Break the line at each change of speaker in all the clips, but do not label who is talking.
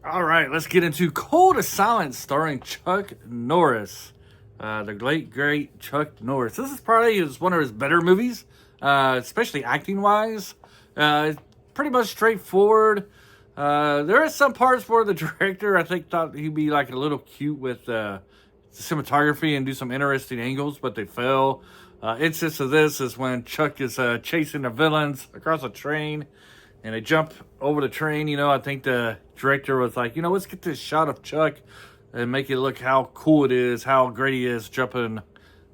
All right, let's get into Cold as Silence starring Chuck Norris. The late, great Chuck Norris. This is probably one of his better movies, especially acting wise. It's pretty much straightforward. There are some parts where the director, I think, thought he'd be like a little cute with cinematography and do some interesting angles, but they fail. Instance of this is when Chuck is chasing the villains across a train and they jump over the train. I think the director was like, let's get this shot of Chuck and make it look how cool it is, how great he is jumping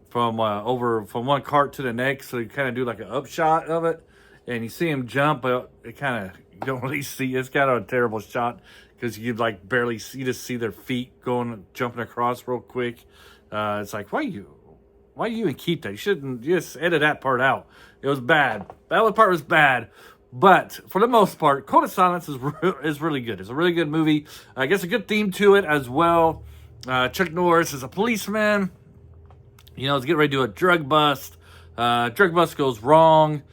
from over from one cart to the next. So you kind of do like an upshot of it, and you see him jump, but it kind of you don't really see. It's kind of a terrible shot because you like barely see, you just see their feet going jumping across real quick. It's like why you even keep that? You shouldn't just edit that part out. It was bad. That part was bad. But for the most part, Code of Silence is really good. It's a really good movie. I guess a good theme to it as well. Chuck Norris is a policeman. He's getting ready to do a drug bust. Drug bust goes wrong,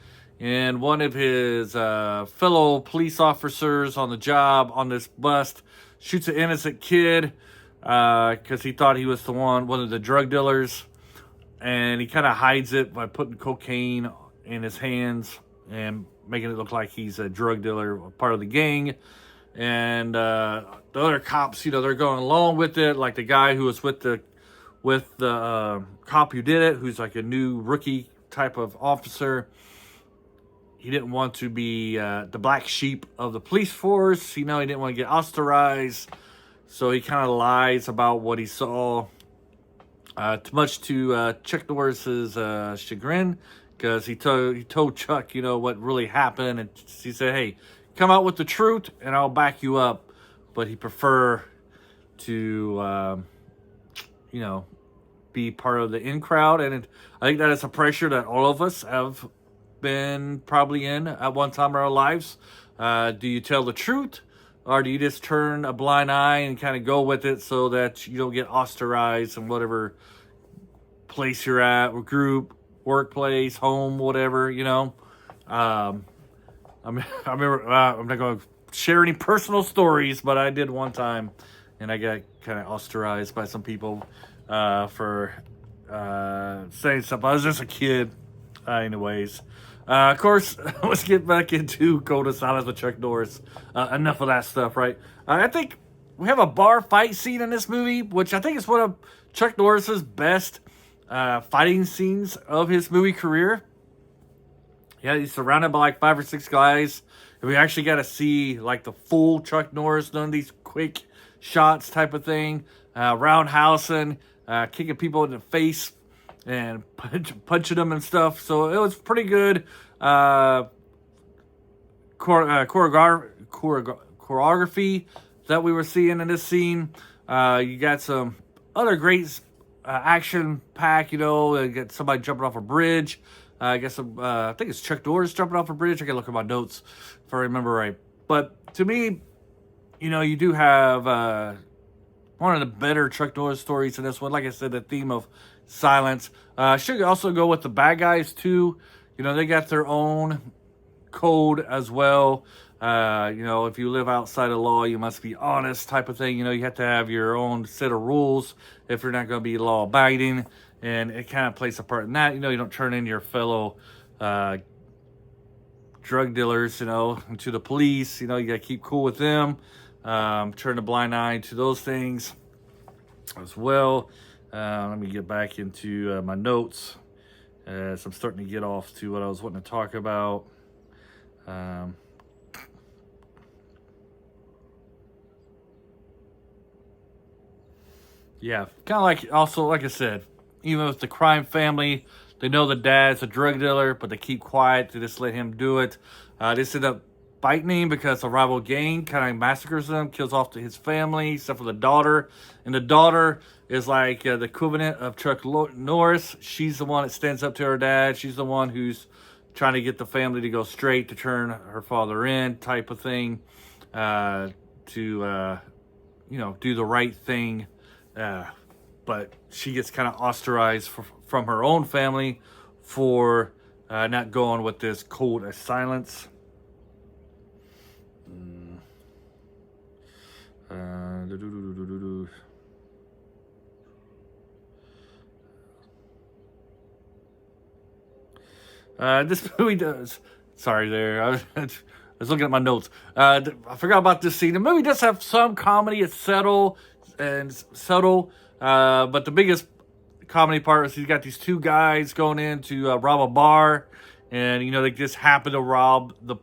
and one of his fellow police officers on the job on this bust shoots an innocent kid because he thought he was one of the drug dealers, and he kind of hides it by putting cocaine in his hands and making it look like he's a drug dealer, part of the gang. And the other cops, they're going along with it. Like the guy who was with the cop who did it, who's like a new rookie type of officer. He didn't want to be the black sheep of the police force. He didn't want to get ostracized. So he kind of lies about what he saw. Too much to Chuck Norris's chagrin, because he told Chuck, what really happened, and he said, "Hey, come out with the truth, and I'll back you up." But he prefer to, be part of the in crowd, and I think that is a pressure that all of us have been probably in at one time in our lives. Do you tell the truth, or do you just turn a blind eye and kind of go with it so that you don't get ostracized in whatever place you're at, or group, workplace, home, whatever, I remember, I'm not going to share any personal stories, but I did one time, and I got kind of ostracized by some people for saying something. I was just a kid. Anyways. Of course, let's get back into Code of Silence with Chuck Norris. Enough of that stuff, right? I think we have a bar fight scene in this movie, which I think is one of Chuck Norris's best fighting scenes of his movie career. Yeah, he's surrounded by like 5 or 6 guys. And we actually got to see like the full Chuck Norris, none of these quick shots type of thing. Roundhousing, kicking people in the face and punching them and stuff. So it was pretty good choreography that we were seeing in this scene. You got some other great action pack, you got somebody jumping off a bridge. I think it's Chuck Norris jumping off a bridge. I can look at my notes if I remember right. But to me, you do have one of the better Chuck Norris stories in this one. Like I said, the theme of silence. Should also go with the bad guys too. They got their own code as well. If you live outside of law, you must be honest type of thing. You have to have your own set of rules if you're not going to be law abiding. And it kind of plays a part in that. You don't turn in your fellow drug dealers, into the police. You got to keep cool with them. Turn a blind eye to those things as well. Let me get back into my notes. So I'm starting to get off to what I was wanting to talk about. Yeah, kind of like, also, like I said, even with the crime family, they know the dad's a drug dealer, but they keep quiet. They just let him do it. This end up biting him because a rival gang kind of massacres him, kills off his family, except for the daughter. And the daughter is like the equivalent of Chuck Norris. She's the one that stands up to her dad. She's the one who's trying to get the family to go straight, to turn her father in, type of thing, to do the right thing. But she gets kind of ostracized from her own family for not going with this code of silence. Do-do-do-do-do-do. This movie does. Sorry, there. I was looking at my notes. I forgot about this scene. The movie does have some comedy. It's subtle but the biggest comedy part is he's got these two guys going in to rob a bar, and they just happen to rob the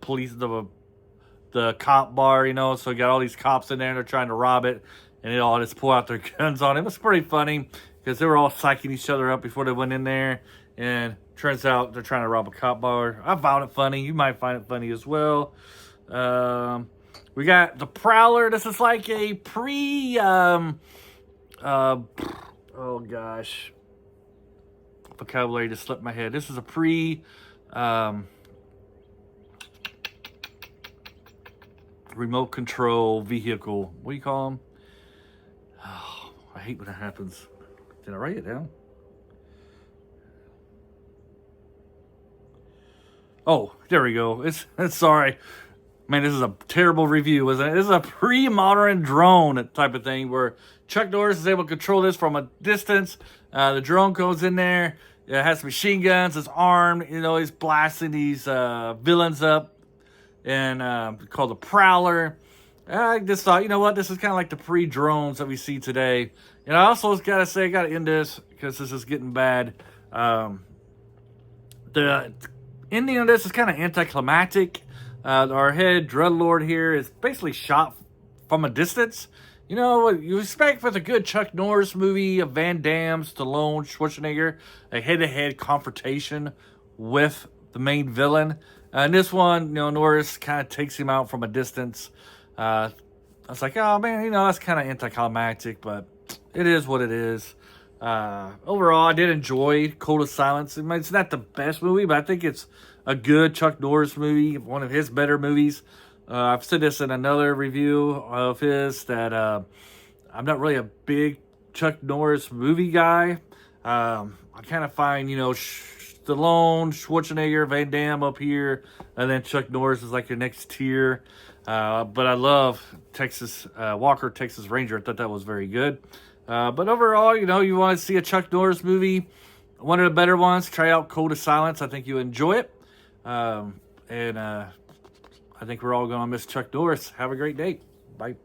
the cop bar. So you got all these cops in there and they're trying to rob it, and they all just pull out their guns on him. It's pretty funny because they were all psyching each other up before they went in there, and turns out they're trying to rob a cop bar. I found it funny. You might find it funny as well. We got the Prowler. This is like a oh gosh, vocabulary just slipped my head. This is a remote control vehicle. What do you call them? Oh, I hate when that happens. Did I write it down? Oh, there we go. It's sorry. Man, this is a terrible review, isn't it? This is a pre-modern drone type of thing where Chuck Norris is able to control this from a distance. The drone goes in there. It has machine guns. It's armed. He's blasting these villains up, and called the Prowler. I just thought, this is kind of like the pre-drones that we see today. And I also got to say, I got to end this because this is getting bad. The ending of this is kind of anticlimactic. Our head dreadlord here is basically shot from a distance. What you expect with a good Chuck Norris movie of Van Damme, Stallone, Schwarzenegger, a head-to-head confrontation with the main villain. And this one, Norris kind of takes him out from a distance. I was like, oh man, that's kind of anticlimactic, but it is what it is. Overall, I did enjoy Code of Silence. It's not the best movie, but I think it's a good Chuck Norris movie, one of his better movies. I've said this in another review of his that I'm not really a big Chuck Norris movie guy. I kind of find, Stallone, Schwarzenegger, Van Damme up here, and then Chuck Norris is like your next tier. But I love Walker, Texas Ranger. I thought that was very good. But overall, you want to see a Chuck Norris movie, one of the better ones, try out Code of Silence. I think you'll enjoy it. And I think we're all going to miss Chuck Norris. Have a great day. Bye.